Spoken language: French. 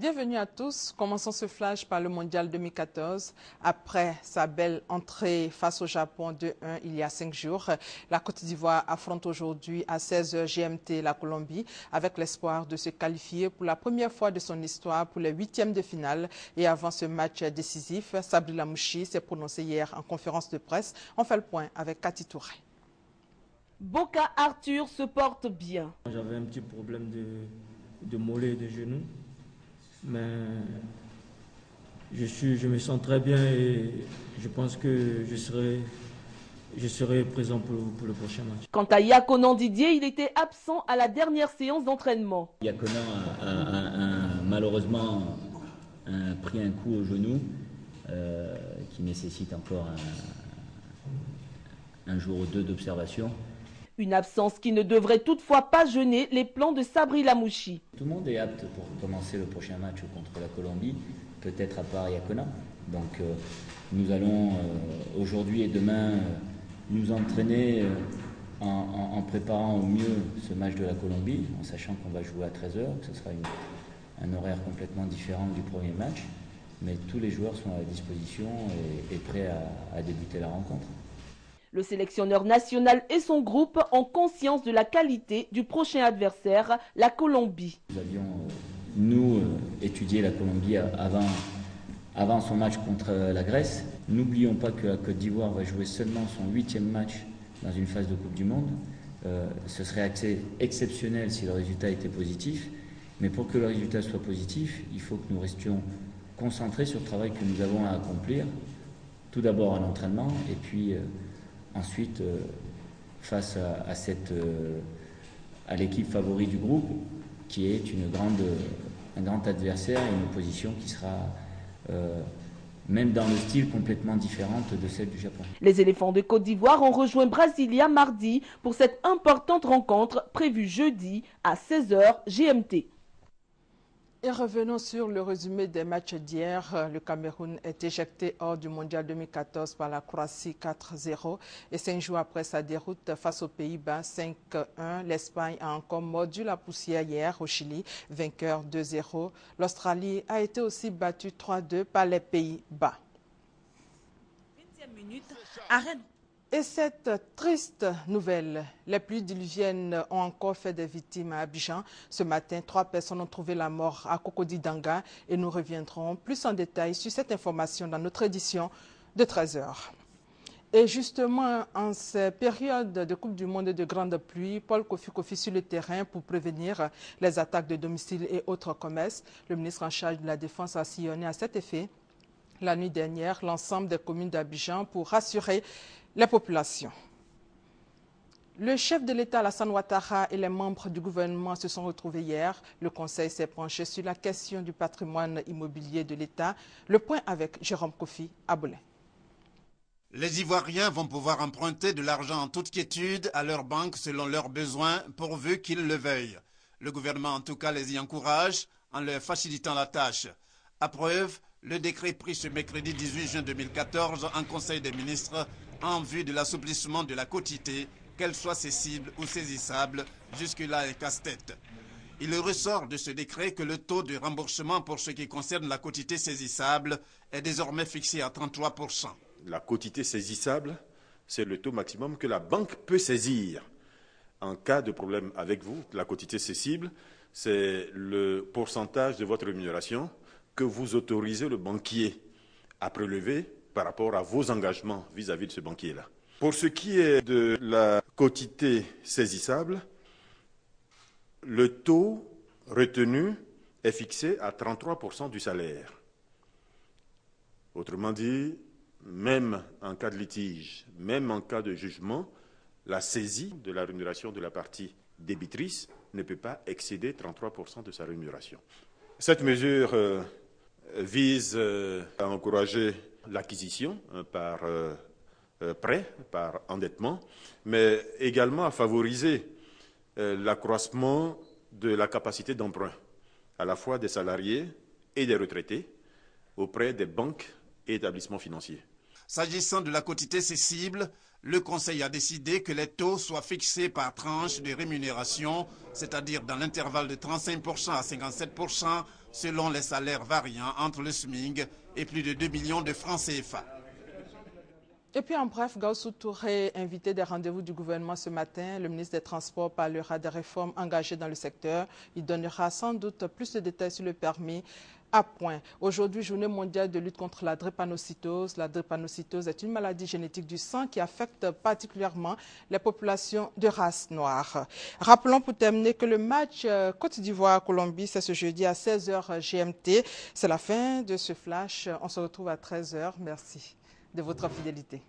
Bienvenue à tous. Commençons ce flash par le Mondial 2014. Après sa belle entrée face au Japon 2-1 il y a 5 jours, la Côte d'Ivoire affronte aujourd'hui à 16h GMT la Colombie avec l'espoir de se qualifier pour la première fois de son histoire pour les huitièmes de finale. Et avant ce match décisif, Sabri Lamouchi s'est prononcé hier en conférence de presse. On fait le point avec Cathy Touré. Boka Arthur se porte bien. J'avais un petit problème de mollet et de genou. Mais je me sens très bien et je pense que je serai présent pour le prochain match. Quant à Yakonan Didier, il était absent à la dernière séance d'entraînement. Yakonan a malheureusement pris un coup au genou qui nécessite encore un jour ou deux d'observation. Une absence qui ne devrait toutefois pas gêner les plans de Sabri Lamouchi. Tout le monde est apte pour commencer le prochain match contre la Colombie, peut-être à part Yakonan. Donc nous allons aujourd'hui et demain nous entraîner en préparant au mieux ce match de la Colombie, en sachant qu'on va jouer à 13h, que ce sera un horaire complètement différent du premier match. Mais tous les joueurs sont à disposition et prêts à débuter la rencontre. Le sélectionneur national et son groupe ont conscience de la qualité du prochain adversaire, la Colombie. Nous avions, étudié la Colombie avant son match contre la Grèce. N'oublions pas que la Côte d'Ivoire va jouer seulement son 8e match dans une phase de Coupe du Monde. Ce serait assez exceptionnel si le résultat était positif. Mais pour que le résultat soit positif, il faut que nous restions concentrés sur le travail que nous avons à accomplir. Tout d'abord à l'entraînement et puis ensuite, face à l'équipe favori du groupe, qui est un grand adversaire et une opposition qui sera, même dans le style, complètement différente de celle du Japon. Les éléphants de Côte d'Ivoire ont rejoint Brasilia mardi pour cette importante rencontre prévue jeudi à 16h GMT. Et revenons sur le résumé des matchs d'hier. Le Cameroun est éjecté hors du Mondial 2014 par la Croatie 4-0. Et 5 jours après sa déroute face aux Pays-Bas 5-1, l'Espagne a encore mordu la poussière hier au Chili, vainqueur 2-0. L'Australie a été aussi battue 3-2 par les Pays-Bas. 20e minute, arrête. Et cette triste nouvelle, les pluies diluviennes ont encore fait des victimes à Abidjan. Ce matin, 3 personnes ont trouvé la mort à Cocody-Danga et nous reviendrons plus en détail sur cette information dans notre édition de 13h. Et justement, en ces périodes de Coupe du Monde et de grandes pluies, Paul Kofi sur le terrain pour prévenir les attaques de domicile et autres commerces. Le ministre en charge de la Défense a sillonné à cet effet la nuit dernière l'ensemble des communes d'Abidjan pour rassurer les populations. Le chef de l'État, Alassane Ouattara, et les membres du gouvernement se sont retrouvés hier. Le Conseil s'est penché sur la question du patrimoine immobilier de l'État. Le point avec Jérôme Kofi Aboulin. Les Ivoiriens vont pouvoir emprunter de l'argent en toute quiétude à leur banque selon leurs besoins, pourvu qu'ils le veuillent. Le gouvernement, en tout cas, les y encourage en leur facilitant la tâche. À preuve, le décret pris ce mercredi 18 juin 2014 en Conseil des ministres en vue de l'assouplissement de la quotité, qu'elle soit cessible ou saisissable, jusque-là est casse-tête. Il ressort de ce décret que le taux de remboursement pour ce qui concerne la quotité saisissable est désormais fixé à 33%. La quotité saisissable, c'est le taux maximum que la banque peut saisir. En cas de problème avec vous, la quotité cessible, c'est le pourcentage de votre rémunération que vous autorisez le banquier à prélever par rapport à vos engagements vis-à-vis de ce banquier-là. Pour ce qui est de la quotité saisissable, le taux retenu est fixé à 33% du salaire. Autrement dit, même en cas de litige, même en cas de jugement, la saisie de la rémunération de la partie débitrice ne peut pas excéder 33% de sa rémunération. Cette mesure vise à encourager l'acquisition par prêt, par endettement, mais également à favoriser l'accroissement de la capacité d'emprunt, à la fois des salariés et des retraités, auprès des banques et établissements financiers. S'agissant de la quotité cessible, Le Conseil a décidé que les taux soient fixés par tranche de rémunération, c'est-à-dire dans l'intervalle de 35% à 57% selon les salaires variant entre le SMIC et plus de 2 millions de francs CFA. Et puis en bref, Gaussou Touré, invité des rendez-vous du gouvernement ce matin. Le ministre des Transports parlera des réformes engagées dans le secteur. Il donnera sans doute plus de détails sur le permis à point. Aujourd'hui, journée mondiale de lutte contre la drépanocytose. La drépanocytose est une maladie génétique du sang qui affecte particulièrement les populations de race noire. Rappelons pour terminer que le match Côte d'Ivoire-Colombie, c'est ce jeudi à 16h GMT. C'est la fin de ce flash. On se retrouve à 13h. Merci de votre fidélité.